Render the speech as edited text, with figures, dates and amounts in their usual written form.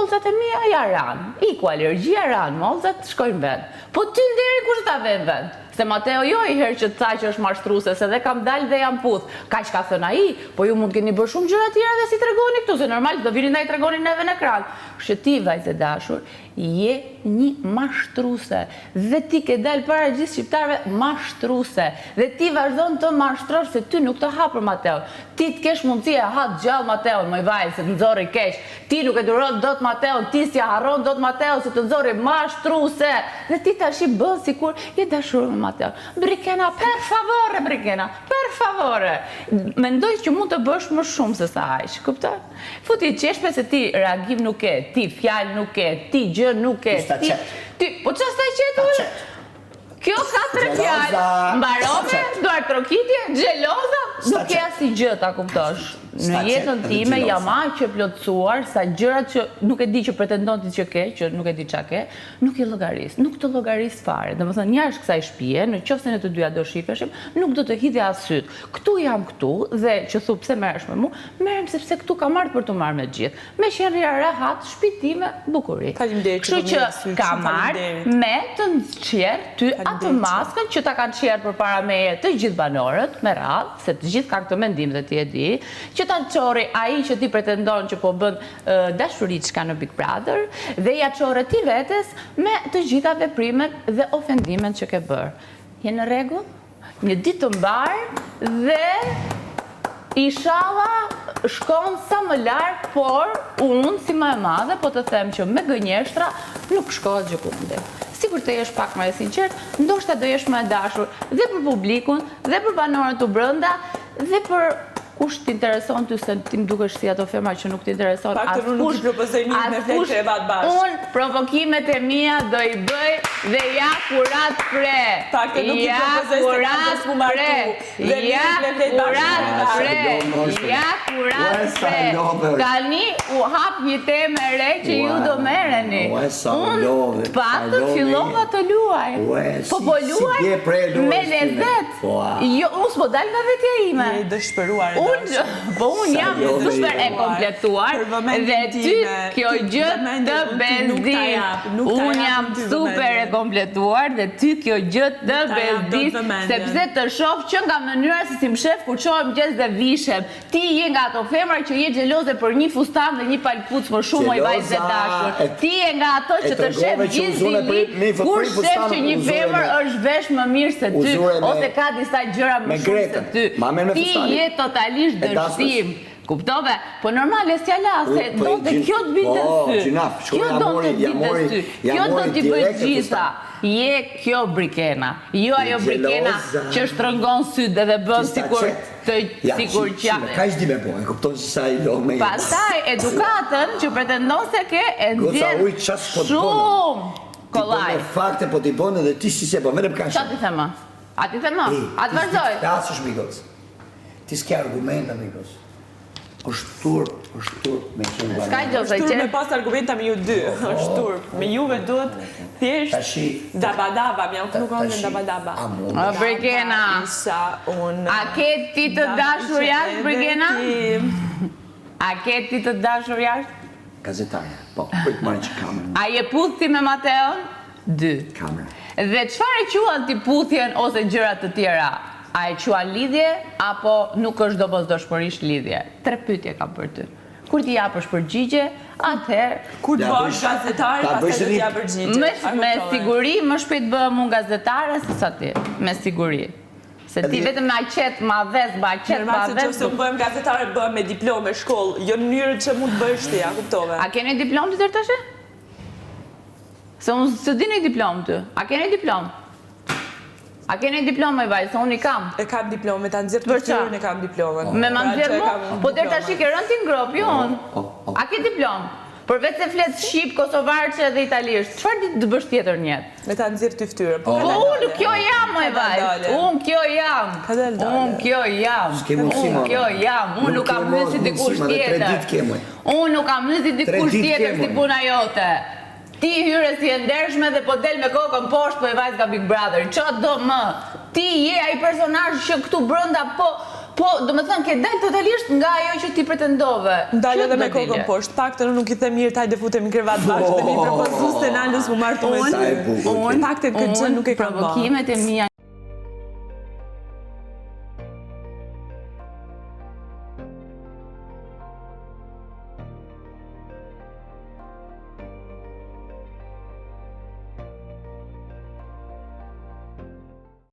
molzat e mia jaran. Iku alergjia ran, molzat shkojnë vend. Po ty nderi kush ta vën vend? Se Mateo jo i herë që të tha që është mashtruese, se dhe kam dalë dhe jam puth. Kaq ka thënë ai, po ju mund keni bërë shumë gjëra tjera dhe si tregoni këtu, se normal do vini ndaj tregoni neve në ekran. Kështu ti vajzë dashur, je një mashtruese. Dhe ti ke dalë para gjithë shqiptarëve mashtruese. Dhe ti vazhdon të mashtrosh se ty nuk të ha për Mateo. Ti të kesh mundësi e ha gjallë Mateo, më vajzë se të nxorri keq. Ti nuk e duron dot Mateo, ti s'ja harron dot Mateo se të nxorri mashtruese. Dhe ti tash i bën sikur je dashur me Mateo. Brikena, per favore, Brikena, per favore. Mendoj që mund të bësh më shumë se sa aq, kupton? Futi qeshme se ti reagim nuk ke, ti fjalë nuk ke, ti gjë nuk ke. Ti, po çfarë sta qetur? Kjo ka tre fjalë. Mbarome, duar trokitje, xheloza, nuk ke asnjë gjë ta kuptosh. Në jetën time jam aq e plotësuar sa gjërat që nuk e di që pretendon ti që ke, që nuk e di çka ke, nuk i llogaris, nuk të llogaris fare. Domethënë jashtë kësaj shtëpie, në qoftë se ne të dyja do shifeshim, nuk do të hidhe as syt. Këtu jam këtu dhe që thu pse merresh me mua, merrem sepse këtu kam ardhur për të marrë me të gjithë. Me qenë rehat, shtëpi time, bukuri. Kështu që kam ardhur me të nxjerr ty atë maskën që ta kanë qerë përpara meje të gjithë banorët, me radhë, se të gjithë kanë këtë mendim dhe ti e di, që ta çorri ai që ti pretendon që po bën dashuri çka në Big Brother dhe ja çorre ti vetes me të gjitha veprimet dhe ofendimet që ke bërë. Je në rregull? Një ditë të mbar dhe inshallah shkon sa më larg, por unë si më e madhe po të them që me gënjeshtra nuk shkohet gjikundi. Sikur të jesh pak më e sinqert, ndoshta do jesh më e dashur dhe për publikun, dhe për banorët tu brenda, dhe për kush t'intereson ty, se ti më dukesh si ato femra që nuk t'intereson askush. Unë provokimet e mia do i bëj dhe ja kurat pre. Ja kurat pre. Ja kurat pre. Ja kurat pre. Tani u hap një temë e re që ju do merreni. Unë patë fillova të luaj. Po luaj me lezet. Unë s'po dal nga vetja ime. Je dëshpëruar. Po unë jam super e komplektuar dhe ty kjo gjë të bezdis. Unë jam super e komplektuar dhe ty kjo gjë të bezdis, sepse të shoh që nga mënyra se si më shef kur çohem mëngjes dhe vishem. Ti je nga ato femra që je xheloze për një fustan dhe një palpuc më shumë oj vajzë dashur. Ti je nga ato që të shef gjithë ditën kur shef që një femër është vesh më mirë se ty ose ka disa gjëra më shumë se ty. Ti je totalisht dërshtim. Kuptove? Po normal e s'jala, se do të kjo të bitë sy. Kjo do të bitë sy. Kjo do t'i bëjt gjitha. Je kjo Brikena. Jo ajo Brikena që shtrëngon syt dhe bën sikur që ka ishdi me po, e kupton që sa i do me jetë. Pastaj edukatën që pretendon se ke e ndjen shumë kollaj. Në fakte po t'i bënë dhe ti si se po, merem ka shumë. Qa ti thema? A ti thema? A të vazhdoj? Të asësh, Mikos. Ti s'ke argumenta, Mikos. është tur me qenë banorë. Ska gjë, është tur me pas argumenta me ju dy. është tur. Me juve duhet thjesht daba-daba, më jam këtu kanë daba-daba. Brigena. A ke ti të dashur jashtë, Brigena? A ke ti të dashur jashtë? Gazetarja, po, prit marrë që kamerën. A je puthti me Mateon? 2. Kamera. Dhe çfarë quan ti puthjen ose gjërat të tjera? A e quan lidhje, apo nuk është domosdoshmërisht lidhje? 3 pyetje kam për ty. Kur ti japësh përgjigje, atëherë... Kur të bësh gazetare, pastaj do t'ja përgjigje. Me siguri, më shpejt bëhem unë gazetare se sa ti. Me siguri. Se ti vetëm me aqet, ma dhes, ma aqet, ma dhes... Nëse unë bëhem gazetare, bëhem me diplomë, shkollë, jo në mënyrë që mund të bësh ti, a kuptove? A keni diplomë të tërë tashe? Se unë së di një diplomë të. A keni diplomë? A keni diplomë e vaj, se unë i kam? E kam diplomë, me ta nëzirë të fëtyrën e kam diplomën. Me ma nëzirë mu? Po tërë tash i ke rënë ti ngrop, jo unë. A ke diplomë? Përveç se flet shqip, kosovarqe dhe italisht, çfarë të bësh tjetër në jetë? Me ta nëzirë të fëtyrën. Po unë kjo jam, e vaj. Unë kjo jam. Unë kjo jam. Unë kjo jam. Unë nuk kam mësi dikush tjetër. Unë nuk kam mësi dikush tjetër si puna jote. Ti hyre si e ndershme dhe po del me kokën poshtë po e vajzë nga Big Brother. Qa do më? Ti je ai personazh që këtu brenda po po, do me thënë, ke dalë totalisht nga ajo që ti pretendove. Dalë edhe Që me do kokën dile? poshtë. Paktën nuk i them mirë, hajde futemi në krevat bashkë dhe mi propozues të Nalës mu martu me Sa e bukur. Paktet këtë gjë nuk e kam bërë. Provokimet e mia